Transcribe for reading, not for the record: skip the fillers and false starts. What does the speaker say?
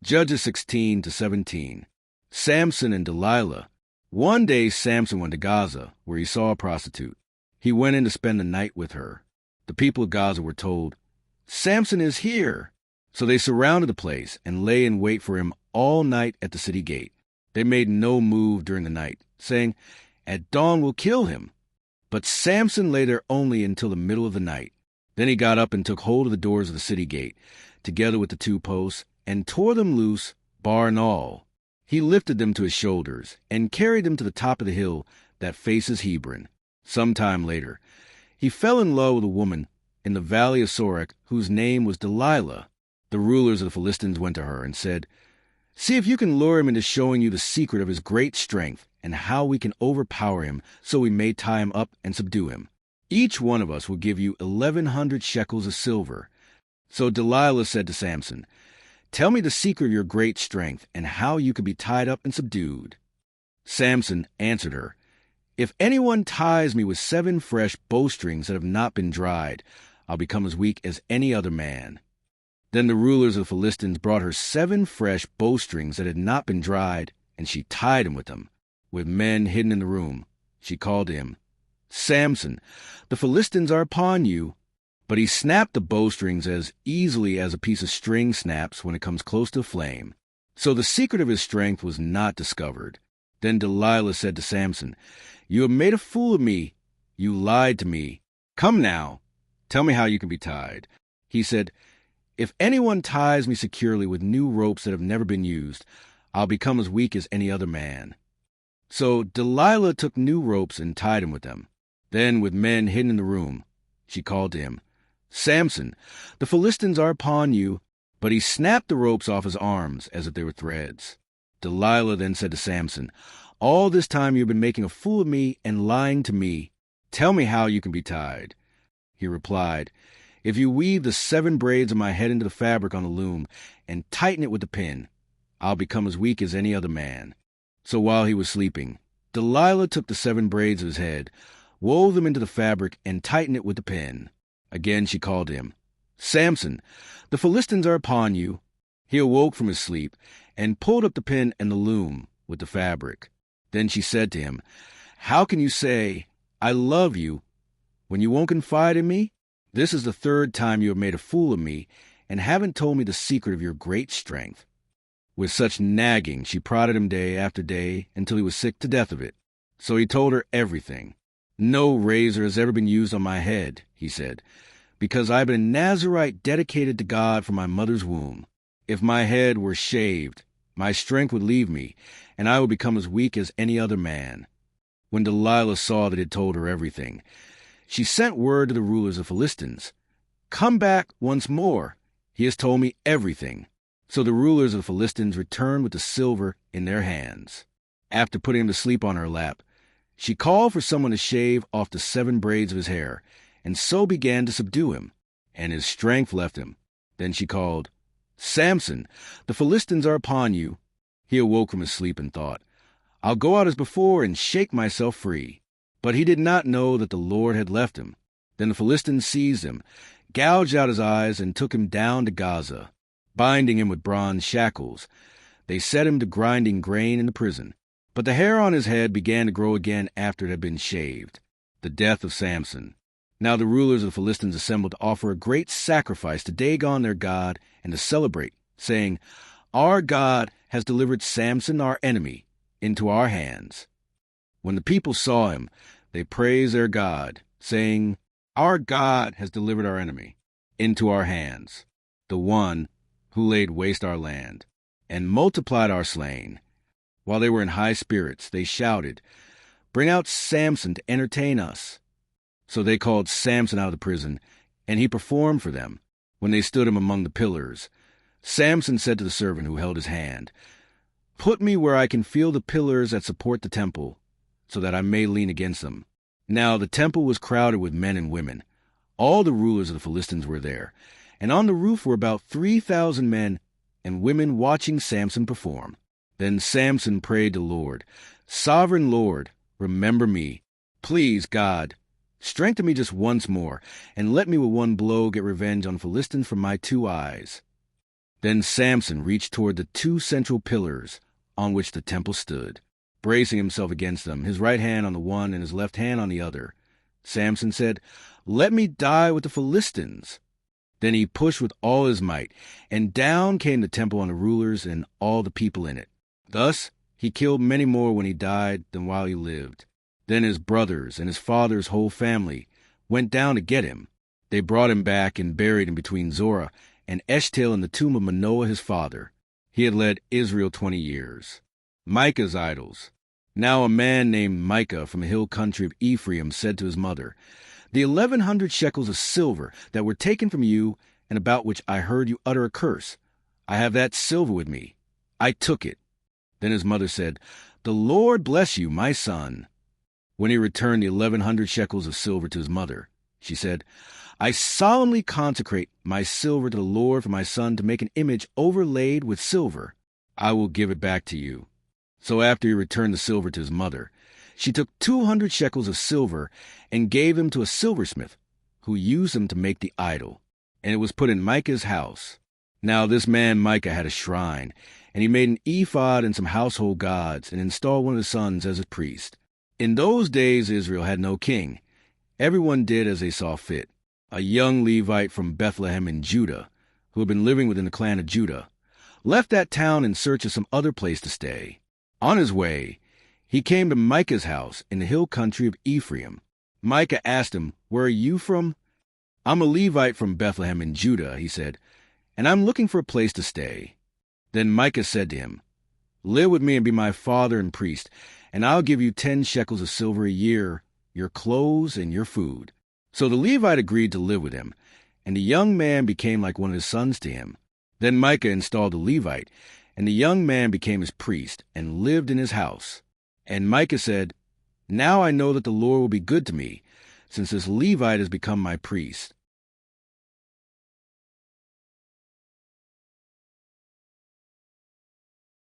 Judges 16-17. Samson and Delilah. One day Samson went to Gaza, where he saw a prostitute. He went in to spend the night with her. The people of Gaza were told, "Samson is here." So they surrounded the place and lay in wait for him all night at the city gate. They made no move during the night, saying, "At dawn we'll kill him." But Samson lay there only until the middle of the night. Then he got up and took hold of the doors of the city gate, together with the 2 posts, and tore them loose, bar and all. He lifted them to his shoulders and carried them to the top of the hill that faces Hebron. Some time later, he fell in love with a woman in the valley of Sorek whose name was Delilah. The rulers of the Philistines went to her and said, "See if you can lure him into showing you the secret of his great strength and how we can overpower him so we may tie him up and subdue him. Each one of us will give you 1,100 shekels of silver." So Delilah said to Samson, "Tell me the secret of your great strength and how you can be tied up and subdued." Samson answered her, "If anyone ties me with 7 fresh bowstrings that have not been dried, I'll become as weak as any other man." Then the rulers of the Philistines brought her 7 fresh bowstrings that had not been dried, and she tied him with them. With men hidden in the room, she called to him, "Samson, the Philistines are upon you." But he snapped the bowstrings as easily as a piece of string snaps when it comes close to a flame. So the secret of his strength was not discovered. Then Delilah said to Samson, "You have made a fool of me. You lied to me. Come now, tell me how you can be tied." He said, "If anyone ties me securely with new ropes that have never been used, I'll become as weak as any other man." So Delilah took new ropes and tied him with them. Then, with men hidden in the room, she called to him, "Samson, the Philistines are upon you." But he snapped the ropes off his arms as if they were threads. Delilah then said to Samson, "All this time you have been making a fool of me and lying to me. Tell me how you can be tied." He replied, "If you weave the 7 braids of my head into the fabric on the loom and tighten it with the pin, I'll become as weak as any other man." So while he was sleeping, Delilah took the 7 braids of his head, wove them into the fabric, and tightened it with the pin. Again she called to him, "Samson, the Philistines are upon you." He awoke from his sleep and pulled up the pin and the loom with the fabric. Then she said to him, "How can you say, 'I love you,' when you won't confide in me? This is the 3rd time you have made a fool of me and haven't told me the secret of your great strength." With such nagging, she prodded him day after day until he was sick to death of it. So he told her everything. "No razor has ever been used on my head," he said, "because I have been a Nazirite dedicated to God from my mother's womb. If my head were shaved, my strength would leave me, and I would become as weak as any other man." When Delilah saw that he had told her everything, she sent word to the rulers of the Philistines, "Come back once more. He has told me everything." So the rulers of the Philistines returned with the silver in their hands. After putting him to sleep on her lap, she called for someone to shave off the 7 braids of his hair, and so began to subdue him, and his strength left him. Then she called, "Samson, the Philistines are upon you." He awoke from his sleep and thought, "I'll go out as before and shake myself free." But he did not know that the Lord had left him. Then the Philistines seized him, gouged out his eyes, and took him down to Gaza. Binding him with bronze shackles, they set him to grinding grain in the prison. But the hair on his head began to grow again after it had been shaved. The death of Samson. Now the rulers of the Philistines assembled to offer a great sacrifice to Dagon their god and to celebrate, saying, "Our God has delivered Samson, our enemy, into our hands." When the people saw him, they praised their God, saying, "Our God has delivered our enemy into our hands, the one who laid waste our land, and multiplied our slain." While they were in high spirits, they shouted, "Bring out Samson to entertain us." So they called Samson out of the prison, and he performed for them. When they stood him among the pillars, Samson said to the servant who held his hand, "Put me where I can feel the pillars that support the temple, so that I may lean against them." Now the temple was crowded with men and women. All the rulers of the Philistines were there, and on the roof were about 3,000 men and women watching Samson perform. Then Samson prayed to the Lord, "Sovereign Lord, remember me. Please, God, strengthen me just once more, and let me with one blow get revenge on the Philistines for my 2 eyes." Then Samson reached toward the two central pillars on which the temple stood, bracing himself against them, his right hand on the one and his left hand on the other. Samson said, "Let me die with the Philistines." Then he pushed with all his might, and down came the temple on the rulers and all the people in it. Thus he killed many more when he died than while he lived. Then his brothers and his father's whole family went down to get him. They brought him back and buried him between Zorah and Eshtaol in the tomb of Manoah his father. He had led Israel 20 years. Micah's idols. Now a man named Micah from the hill country of Ephraim said to his mother, "The 1,100 shekels of silver that were taken from you and about which I heard you utter a curse, I have that silver with me. I took it." Then his mother said, "The Lord bless you, my son." When he returned the 1,100 shekels of silver to his mother, she said, "I solemnly consecrate my silver to the Lord for my son to make an image overlaid with silver. I will give it back to you." So after he returned the silver to his mother, she took 200 shekels of silver and gave them to a silversmith, who used them to make the idol, and it was put in Micah's house. Now this man Micah had a shrine, and he made an ephod and some household gods, and installed one of his sons as a priest. In those days Israel had no king. Everyone did as they saw fit. A young Levite from Bethlehem in Judah, who had been living within the clan of Judah, left that town in search of some other place to stay. On his way, he came to Micah's house in the hill country of Ephraim. Micah asked him, "Where are you from?" "I'm a Levite from Bethlehem in Judah," he said, "and I'm looking for a place to stay." Then Micah said to him, "Live with me and be my father and priest, and I'll give you 10 shekels of silver a year, your clothes and your food." So the Levite agreed to live with him, and the young man became like one of his sons to him. Then Micah installed the Levite, and the young man became his priest and lived in his house. And Micah said, "Now I know that the Lord will be good to me, since this Levite has become my priest."